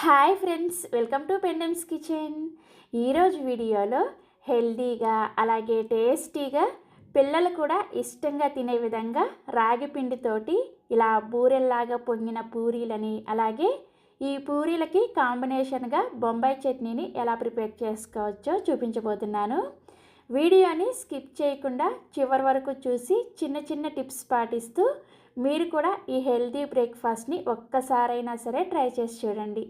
Hi friends, welcome to Pendam's kitchen. ఈరోజు వీడియోలో హెల్తీగా అలాగే టేస్టీగా పిల్లలు కూడా ఇష్టంగా తినే విధంగా రాగి పిండితోటి ఇలా బూరెల్లాగా పొంగిన పూరీలని, అలాగే ఈ పూరీలకి కాంబినేషన్గా బొంబాయి చట్నీని ఎలా ప్రిపేర్ చేసుకోవచ్చో చూపించబోతున్నాను. వీడియోని స్కిప్ చేయకుండా చివరి వరకు చూసి చిన్న చిన్న టిప్స్ పాటిస్తూ మీరు కూడా ఈ హెల్తీ బ్రేక్ఫాస్ట్ని ఒక్కసారైనా సరే ట్రై చేసి చూడండి.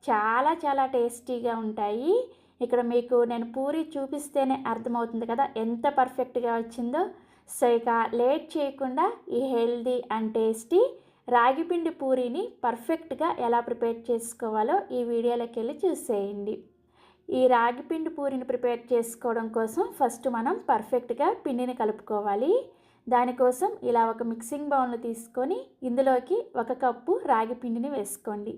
చాలా చాలా టేస్టీగా ఉంటాయి. ఇక్కడ మీకు నేను పూరి చూపిస్తేనే అర్థమవుతుంది కదా ఎంత పర్ఫెక్ట్గా వచ్చిందో. సో ఇక లేట్ చేయకుండా ఈ హెల్తీ అండ్ టేస్టీ రాగిపిండి పూరీని పర్ఫెక్ట్గా ఎలా ప్రిపేర్ చేసుకోవాలో ఈ వీడియోలోకి వెళ్ళి చూసేయండి. ఈ రాగిపిండి పూరిని ప్రిపేర్ చేసుకోవడం కోసం ఫస్ట్ మనం పర్ఫెక్ట్గా పిండిని కలుపుకోవాలి. దానికోసం ఇలా ఒక మిక్సింగ్ బౌల్ని తీసుకొని ఇందులోకి 1 కప్పు రాగి పిండిని వేసుకోండి.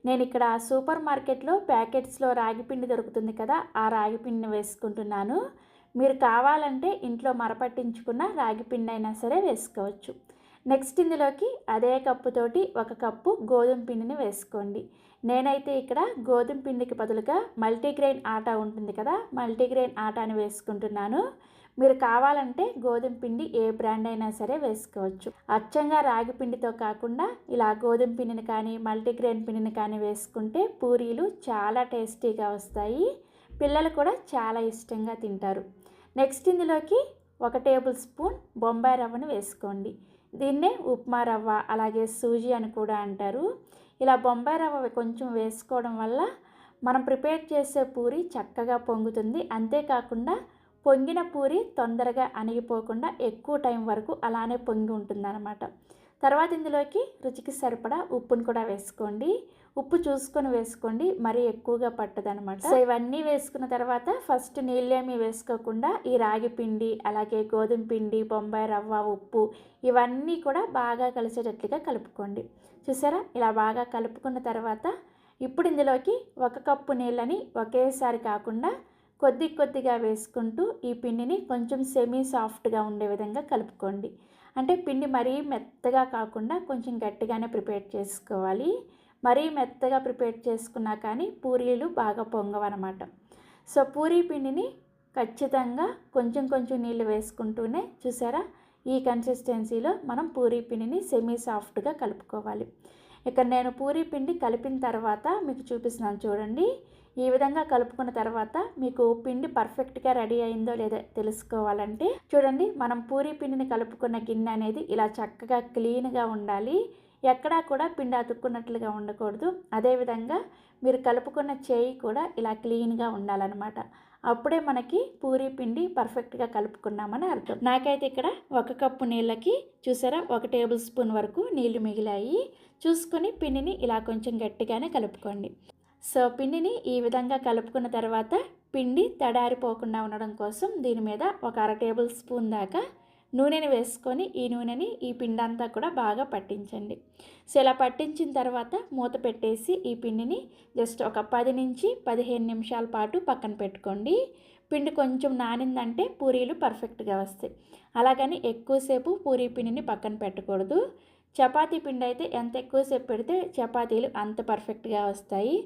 నేను ఇక్కడ సూపర్ మార్కెట్లో ప్యాకెట్స్లో రాగి పిండి దొరుకుతుంది కదా, ఆ రాగి పిండిని వేసుకుంటున్నాను. మీరు కావాలంటే ఇంట్లో మరపట్టించుకున్న రాగి పిండి అయినా సరే వేసుకోవచ్చు. నెక్స్ట్ ఇందులోకి అదే కప్పుతోటి 1 కప్పు గోధుమ పిండిని వేసుకోండి. నేనైతే ఇక్కడ గోధుమ పిండికి బదులుగా మల్టీగ్రెయిన్ ఆటా ఉంటుంది కదా, మల్టీగ్రెయిన్ ఆటాని వేసుకుంటున్నాను. మీరు కావాలంటే గోధుమ పిండి ఏ బ్రాండ్ అయినా సరే వేసుకోవచ్చు. అచ్చంగా రాగి పిండితో కాకుండా ఇలా గోధుమ పిండిని కానీ మల్టీగ్రెయిన్ పిండిని కానీ వేసుకుంటే పూరీలు చాలా టేస్టీగా వస్తాయి. పిల్లలు కూడా చాలా ఇష్టంగా తింటారు. నెక్స్ట్ ఇందులోకి 1 టేబుల్ స్పూన్ బొంబాయి రవ్వను వేసుకోండి. దీన్నే ఉప్మా రవ్వ అలాగే సూజీ అని కూడా అంటారు. ఇలా బొంబాయి రవ్వ కొంచెం వేసుకోవడం వల్ల మనం ప్రిపేర్ చేసే పూరి చక్కగా పొంగుతుంది. అంతేకాకుండా పొంగిన పూరి తొందరగా అణిగిపోకుండా ఎక్కువ టైం వరకు అలానే పొంగి ఉంటుందన్నమాట. తర్వాత ఇందులోకి రుచికి సరిపడా ఉప్పును కూడా వేసుకోండి. ఉప్పు చూసుకొని వేసుకోండి, మరీ ఎక్కువగా పట్టదనమాట. సో ఇవన్నీ వేసుకున్న తర్వాత ఫస్ట్ నీళ్ళేమీ వేసుకోకుండా ఈ రాగి పిండి అలాగే గోధుమ పిండి బొంబాయి రవ్వ ఉప్పు ఇవన్నీ కూడా బాగా కలిసేటట్లుగా కలుపుకోండి. చూసారా, ఇలా బాగా కలుపుకున్న తర్వాత ఇప్పుడు ఇందులోకి 1 కప్పు నీళ్ళని ఒకేసారి కాకుండా కొద్ది కొద్దిగా వేసుకుంటూ ఈ పిండిని కొంచెం సెమీ సాఫ్ట్గా ఉండే విధంగా కలుపుకోండి. అంటే పిండి మరీ మెత్తగా కాకుండా కొంచెం గట్టిగానే ప్రిపేర్ చేసుకోవాలి. మరీ మెత్తగా ప్రిపేర్ చేసుకున్నా కానీ పూరీలు బాగా పొంగవన్నమాట. సో పూరీ పిండిని ఖచ్చితంగా కొంచెం కొంచెం నీళ్ళు వేసుకుంటూనే చూసారా, ఈ కన్సిస్టెన్సీలో మనం పూరీ పిండిని సెమీ సాఫ్ట్గా కలుపుకోవాలి. ఇక్కడ నేను పూరీ పిండి కలిపిన తర్వాత మీకు చూపిస్తున్నాను చూడండి. ఈ విధంగా కలుపుకున్న తర్వాత మీకు పిండి పర్ఫెక్ట్గా రెడీ అయిందో లేదో తెలుసుకోవాలంటే చూడండి, మనం పూరీ పిండిని కలుపుకున్న గిన్నె అనేది ఇలా చక్కగా క్లీన్గా ఉండాలి. ఎక్కడా కూడా పిండి అతుక్కున్నట్లుగా ఉండకూడదు. అదేవిధంగా మీరు కలుపుకున్న చేయి కూడా ఇలా క్లీన్గా ఉండాలన్నమాట. అప్పుడే మనకి పూరీ పిండి పర్ఫెక్ట్గా కలుపుకున్నామని అర్థం. నాకైతే ఇక్కడ 1 కప్పు నీళ్ళకి చూసారా 1 టేబుల్ స్పూన్ వరకు నీళ్లు మిగిలాయి. చూసుకొని పిండిని ఇలా కొంచెం గట్టిగానే కలుపుకోండి. సో పిండిని ఈ విధంగా కలుపుకున్న తర్వాత పిండి తడారిపోకుండా ఉండడం కోసం దీని మీద 1/2 టేబుల్ స్పూన్ దాకా నూనెని వేసుకొని ఈ నూనెని ఈ పిండి అంతా కూడా బాగా పట్టించండి. సో ఇలా పట్టించిన తర్వాత మూత పెట్టేసి ఈ పిండిని జస్ట్ ఒక 10 నుంచి 15 నిమిషాల పాటు పక్కన పెట్టుకోండి. పిండి కొంచెం నానిందంటే పూరీలు పర్ఫెక్ట్గా వస్తాయి. అలాగని ఎక్కువసేపు పూరీ పిండిని పక్కన పెట్టకూడదు. చపాతీ పిండి అయితే ఎంత ఎక్కువసేపు పెడితే చపాతీలు అంత పర్ఫెక్ట్గా వస్తాయి.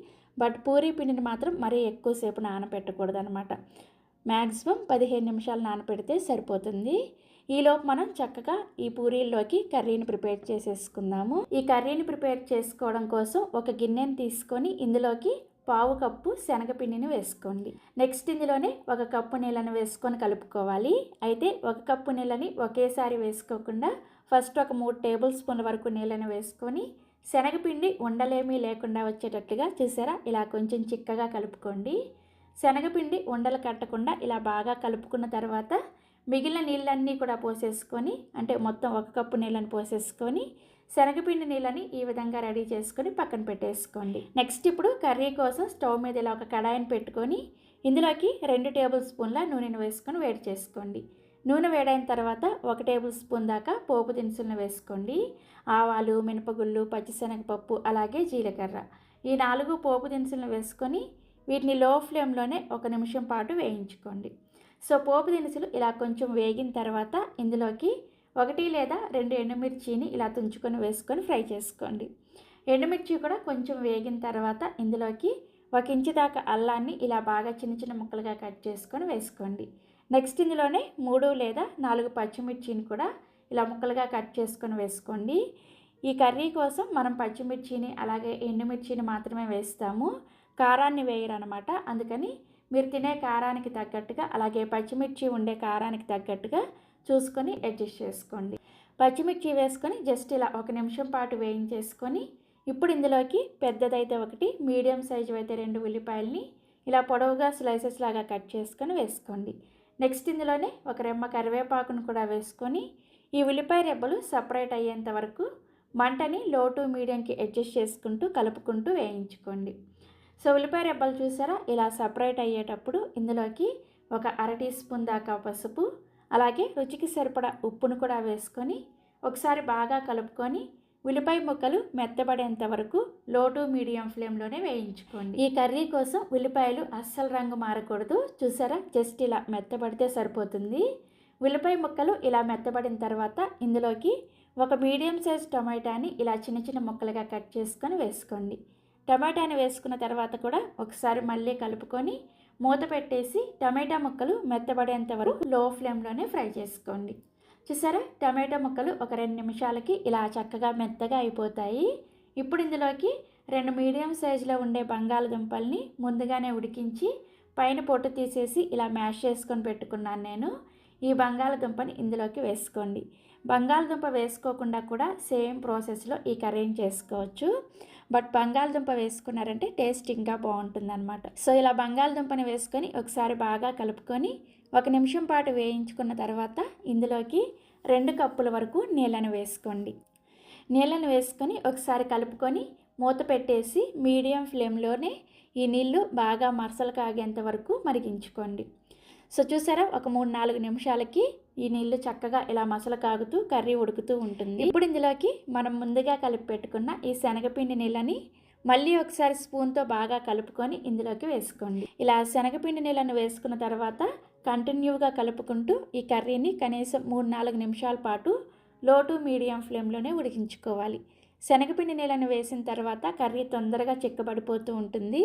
బట్ పూరీ పిండిని మాత్రం మరీ ఎక్కువసేపు నానబెట్టకూడదు అనమాట. మ్యాక్సిమం 15 నిమిషాలు నానబెడితే సరిపోతుంది. ఈలోపు మనం చక్కగా ఈ పూరీల్లోకి కర్రీని ప్రిపేర్ చేసేసుకుందాము. ఈ కర్రీని ప్రిపేర్ చేసుకోవడం కోసం ఒక గిన్నెని తీసుకొని ఇందులోకి 1/2 కప్పు శనగపిండిని వేసుకోండి. నెక్స్ట్ ఇందులోనే 1 కప్పు నీళ్ళని వేసుకొని కలుపుకోవాలి. అయితే 1 కప్పు నీళ్ళని ఒకేసారి వేసుకోకుండా ఫస్ట్ ఒక 3 టేబుల్ స్పూన్ల వరకు నీళ్ళని వేసుకొని శనగపిండి ఉండలేమీ లేకుండా వచ్చేటట్లుగా చూసారా ఇలా కొంచెం చిక్కగా కలుపుకోండి. శనగపిండి ఉండలు కట్టకుండా ఇలా బాగా కలుపుకున్న తర్వాత మిగిలిన నీళ్ళన్నీ కూడా పోసేసుకొని, అంటే మొత్తం 1 కప్పు నీళ్ళని పోసేసుకొని శనగపిండి నీళ్ళని ఈ విధంగా రెడీ చేసుకొని పక్కన పెట్టేసుకోండి. నెక్స్ట్ ఇప్పుడు కర్రీ కోసం స్టవ్ మీద ఇలా ఒక కడాయిని పెట్టుకొని ఇందులోకి 2 టేబుల్ స్పూన్ల నూనెను వేసుకొని వేడి చేసుకోండి. నూనె వేడైన తర్వాత 1 టేబుల్ స్పూన్ దాకా పోపు దినుసులను వేసుకోండి. ఆవాలు, మినపగుళ్ళు, పచ్చిశనగపప్పు అలాగే జీలకర్ర ఈ 4 పోపు దినుసులను వేసుకొని వీటిని లో ఫ్లేమ్లోనే 1 నిమిషం పాటు వేయించుకోండి. సో పోపు దినుసులు ఇలా కొంచెం వేగిన తర్వాత ఇందులోకి 1 లేదా 2 ఎండుమిర్చిని ఇలా తుంచుకొని వేసుకొని ఫ్రై చేసుకోండి. ఎండుమిర్చి కూడా కొంచెం వేగిన తర్వాత ఇందులోకి 1 ఇంచు దాకా అల్లాన్ని ఇలా బాగా చిన్న చిన్న ముక్కలుగా కట్ చేసుకొని వేసుకోండి. నెక్స్ట్ ఇందులోనే 3 లేదా 4 పచ్చిమిర్చిని కూడా ఇలా ముక్కలుగా కట్ చేసుకొని వేసుకోండి. ఈ కర్రీ కోసం మనం పచ్చిమిర్చిని అలాగే ఎండుమిర్చిని మాత్రమే వేస్తాము, కారాన్ని వేయరనమాట. అందుకని మీరు తినే కారానికి తగ్గట్టుగా అలాగే పచ్చిమిర్చి ఉండే కారానికి తగ్గట్టుగా చూసుకొని అడ్జస్ట్ చేసుకోండి. పచ్చిమిర్చి వేసుకొని జస్ట్ ఇలా 1 నిమిషం పాటు వేయించేసుకొని ఇప్పుడు ఇందులోకి పెద్దదైతే 1, మీడియం సైజు అయితే 2 ఉల్లిపాయలని ఇలా పొడవుగా స్లైసెస్ లాగా కట్ చేసుకొని వేసుకోండి. నెక్స్ట్ ఇందులోనే 1 రెమ్మ కరివేపాకును కూడా వేసుకొని ఈ ఉల్లిపాయ రెబ్బలు సపరేట్ అయ్యేంత వరకు మంటని లో టు మీడియంకి అడ్జస్ట్ చేసుకుంటూ కలుపుకుంటూ వేయించుకోండి. సో ఉల్లిపాయ రెబ్బలు చూసారా, ఇలా సపరేట్ అయ్యేటప్పుడు ఇందులోకి 1 అర టీ స్పూన్ దాకా పసుపు అలాగే రుచికి సరిపడా ఉప్పును కూడా వేసుకొని ఒకసారి బాగా కలుపుకొని ఉల్లిపాయ ముక్కలు మెత్తబడేంత వరకు లో టు మీడియం ఫ్లేమ్లోనే వేయించుకోండి. ఈ కర్రీ కోసం ఉల్లిపాయలు అస్సలు రంగు మారకూడదు. చూసారా, జస్ట్ ఇలా మెత్తబడితే సరిపోతుంది. ఉల్లిపాయ ముక్కలు ఇలా మెత్తబడిన తర్వాత ఇందులోకి 1 మీడియం సైజ్ టమాటాని ఇలా చిన్న చిన్న ముక్కలుగా కట్ చేసుకొని వేసుకోండి. టమాటాని వేసుకున్న తర్వాత కూడా ఒకసారి మళ్ళీ కలుపుకొని మూత పెట్టేసి టమాటా ముక్కలు మెత్తబడేంత వరకు లో ఫ్లేమ్లోనే ఫ్రై చేసుకోండి. చూసారా, టమాటా ముక్కలు ఒక 2 నిమిషాలకి ఇలా చక్కగా మెత్తగా అయిపోతాయి. ఇప్పుడు ఇందులోకి 2 మీడియం సైజులో ఉండే బంగాళదుంపల్ని ముందుగానే ఉడికించి పైన పొట్టు తీసేసి ఇలా మ్యాష్ చేసుకొని పెట్టుకున్నాను నేను. ఈ బంగాళదుంపని ఇందులోకి వేసుకోండి. బంగాళదుంప వేసుకోకుండా కూడా సేమ్ ప్రాసెస్లో ఈ కర్రీని చేసుకోవచ్చు, బట్ బంగాళదుంప వేసుకున్నారంటే టేస్ట్ ఇంకా బాగుంటుందన్నమాట. సో ఇలా బంగాళదుంపని వేసుకొని ఒకసారి బాగా కలుపుకొని 1 నిమిషం పాటు వేయించుకున్న తర్వాత ఇందులోకి 2 కప్పుల వరకు నీళ్ళను వేసుకోండి. నీళ్ళను వేసుకొని ఒకసారి కలుపుకొని మూత పెట్టేసి మీడియం ఫ్లేమ్లోనే ఈ నీళ్ళు బాగా మరసలు కాగేంత వరకు మరిగించుకోండి. సో చూసారా, ఒక 3-4 నిమిషాలకి ఈ నీళ్ళు చక్కగా ఇలా మసలు కాగుతూ కర్రీ ఉడుకుతూ ఉంటుంది. ఇప్పుడు ఇందులోకి మనం ముందుగా కలిపి పెట్టుకున్న ఈ శనగపిండి నీళ్ళని మళ్ళీ ఒకసారి స్పూన్తో బాగా కలుపుకొని ఇందులోకి వేసుకోండి. ఇలా శనగపిండి నీళ్ళను వేసుకున్న తర్వాత కంటిన్యూగా కలుపుకుంటూ ఈ కర్రీని కనీసం 3-4 నిమిషాల పాటు లో టు మీడియం ఫ్లేమ్లోనే ఉడికించుకోవాలి. శనగపిండి నీళ్ళను వేసిన తర్వాత కర్రీ తొందరగా చిక్కబడిపోతూ ఉంటుంది.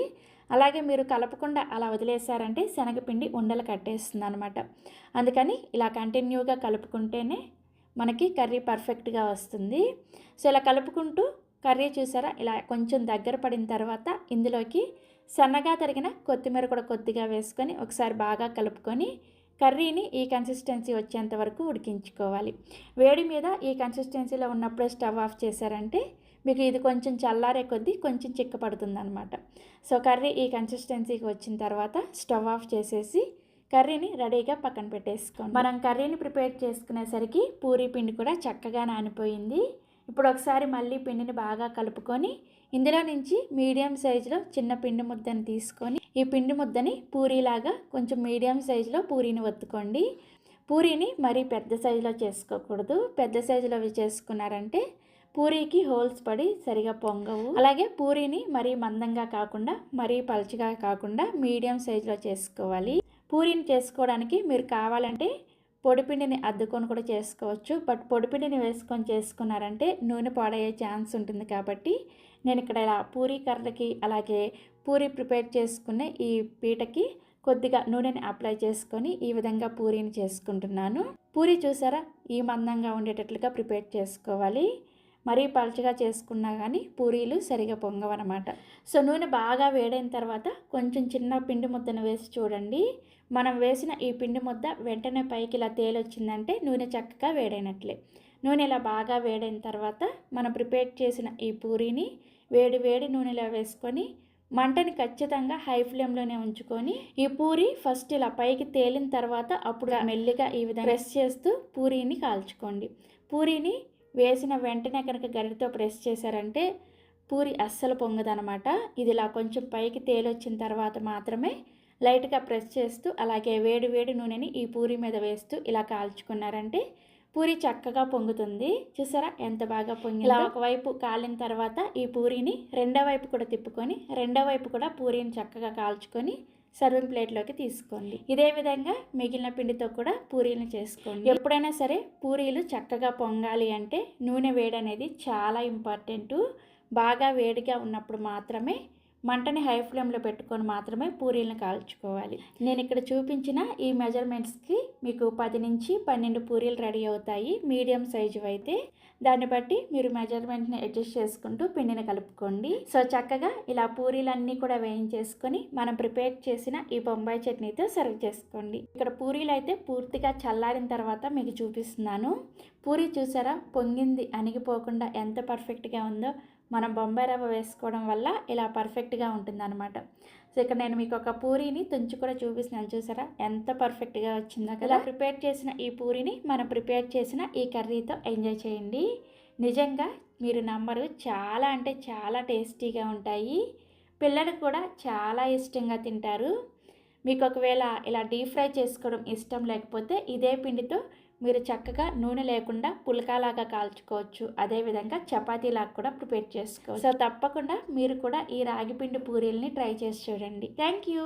అలాగే మీరు కలపకుండా అలా వదిలేశారంటే శనగపిండి ఉండలు కట్టేస్తుంది అనమాట. అందుకని ఇలా కంటిన్యూగా కలుపుకుంటేనే మనకి కర్రీ పర్ఫెక్ట్గా వస్తుంది. సో ఇలా కలుపుకుంటూ కర్రీ చూసారా, ఇలా కొంచెం దగ్గర పడిన తర్వాత ఇందులోకి సన్నగా తరిగిన కొత్తిమీర కూడా కొద్దిగా వేసుకొని ఒకసారి బాగా కలుపుకొని కర్రీని ఈ కన్సిస్టెన్సీ వచ్చేంత వరకు ఉడికించుకోవాలి. వేడి మీద ఈ కన్సిస్టెన్సీలో ఉన్నప్పుడే స్టవ్ ఆఫ్ చేశారంటే మీకు ఇది కొంచెం చల్లారే కొద్దీ కొంచెం చిక్కపడుతుంది అనమాట. సో కర్రీ ఈ కన్సిస్టెన్సీకి వచ్చిన తర్వాత స్టవ్ ఆఫ్ చేసేసి కర్రీని రెడీగా పక్కన పెట్టేసుకోండి. మనం కర్రీని ప్రిపేర్ చేసుకునేసరికి పూరీ పిండి కూడా చక్కగా నానిపోయింది. ఇప్పుడు ఒకసారి మళ్ళీ పిండిని బాగా కలుపుకొని ఇందులో నుంచి మీడియం సైజులో చిన్న పిండి ముద్దను తీసుకొని ఈ పిండి ముద్దని పూరీలాగా కొంచెం మీడియం సైజులో పూరీని ఒత్తుకోండి. పూరీని మరీ పెద్ద సైజులో చేసుకోకూడదు. పెద్ద సైజులో చేసుకున్నారంటే పూరీకి హోల్స్ పడి సరిగా పొంగవు. అలాగే పూరీని మరీ మందంగా కాకుండా మరీ పలుచగా కాకుండా మీడియం సైజులో చేసుకోవాలి. పూరీని చేసుకోవడానికి మీరు కావాలంటే పొడిపిండిని అద్దుకొని కూడా చేసుకోవచ్చు, బట్ పొడిపిండిని వేసుకొని చేసుకున్నారంటే నూనె పాడయ్యే ఛాన్స్ ఉంటుంది. కాబట్టి నేను ఇక్కడ ఇలా పూరీ కర్రకి అలాగే పూరీ ప్రిపేర్ చేసుకునే ఈ పీటకి కొద్దిగా నూనెని అప్లై చేసుకొని ఈ విధంగా పూరీని చేసుకుంటున్నాను. పూరీ చూసారా, ఈ మందంగా ఉండేటట్లుగా ప్రిపేర్ చేసుకోవాలి. మరీ పలుచగా చేసుకున్నా కానీ పూరీలు సరిగా పొంగవన్నమాట. సో నూనె బాగా వేడైన తర్వాత కొంచెం చిన్న పిండి ముద్దను వేసి చూడండి. మనం వేసిన ఈ పిండి ముద్ద వెంటనే పైకి ఇలా తేలొచ్చిందంటే నూనె చక్కగా వేడైనట్లే. నూనె ఇలా బాగా వేడైన తర్వాత మనం ప్రిపేర్ చేసిన ఈ పూరీని వేడి వేడి నూనెలో వేసుకొని మంటని ఖచ్చితంగా హై ఫ్లేమ్లోనే ఉంచుకొని ఈ పూరి ఫస్ట్ ఇలా పైకి తేలిన తర్వాత అప్పుడు మెల్లిగా ఈ విధంగా ప్రెస్ చేస్తూ పూరీని కాల్చుకోండి. పూరీని వేసిన వెంటనే కనుక గరిటతో ప్రెస్ చేశారంటే పూరి అస్సలు పొంగదనమాట. ఇది ఇలా కొంచెం పైకి తేలొచ్చిన తర్వాత మాత్రమే లైట్గా ప్రెస్ చేస్తూ అలాగే వేడి వేడి నూనెని ఈ పూరి మీద వేస్తూ ఇలా కాల్చుకున్నారంటే పూరి చక్కగా పొంగుతుంది. చూసారా ఎంత బాగా పొంగిందో. ఇలా ఒకవైపు కాలిన తర్వాత ఈ పూరీని రెండో వైపు కూడా తిప్పుకొని రెండో వైపు కూడా పూరీని చక్కగా కాల్చుకొని సర్వింగ్ ప్లేట్లోకి తీసుకోండి. ఇదే విధంగా మిగిలిన పిండితో కూడా పూరీలు చేసుకోండి. ఎప్పుడైనా సరే పూరీలు చక్కగా పొంగాలి అంటే నూనె వేడి అనేది చాలా ఇంపార్టెంటు. బాగా వేడిగా ఉన్నప్పుడు మాత్రమే మంటని హై ఫ్లేమ్లో పెట్టుకొని మాత్రమే పూరీలను కాల్చుకోవాలి. నేను ఇక్కడ చూపించిన ఈ మెజర్మెంట్స్కి మీకు 10 నుంచి 12 పూరీలు రెడీ అవుతాయి. మీడియం సైజు అయితే దాన్ని బట్టి మీరు మెజర్మెంట్ని అడ్జస్ట్ చేసుకుంటూ పిండిని కలుపుకోండి. సో చక్కగా ఇలా పూరీలన్నీ కూడా వేయించేసుకొని మనం ప్రిపేర్ చేసిన ఈ బొంబాయి చట్నీతో సర్వ్ చేసుకోండి. ఇక్కడ పూరీలు అయితే పూర్తిగా చల్లారిన తర్వాత మీకు చూపిస్తున్నాను. పూరీ చూసారా, పొంగింది, అణిగిపోకుండా ఎంత పర్ఫెక్ట్గా ఉందో. మనం బొంబాయి రవ్వ వేసుకోవడం వల్ల ఇలా పర్ఫెక్ట్గా ఉంటుందన్నమాట. సో ఇక్కడ నేను మీకు ఒక పూరీని తుంచి కూడా చూపిస్తున్నాను. చూసారా ఎంత పర్ఫెక్ట్గా వచ్చిందో కదా. ప్రిపేర్ చేసిన ఈ పూరీని మనం ప్రిపేర్ చేసిన ఈ కర్రీతో ఎంజాయ్ చేయండి. నిజంగా మీరు నమ్మరు, చాలా అంటే చాలా టేస్టీగా ఉంటాయి. పిల్లలు కూడా చాలా ఇష్టంగా తింటారు. మీకు ఒకవేళ ఇలా డీప్ ఫ్రై చేసుకోవడం ఇష్టం లేకపోతే ఇదే పిండితో మీరు చక్కగా నూనె లేకుండా పుల్కాలాగా కాల్చుకోవచ్చు. అదేవిధంగా చపాతీలాగా కూడా ప్రిపేర్ చేసుకోవచ్చు. సో తప్పకుండా మీరు కూడా ఈ రాగిపిండి పూరీల్ని ట్రై చేసి చూడండి. Thank you.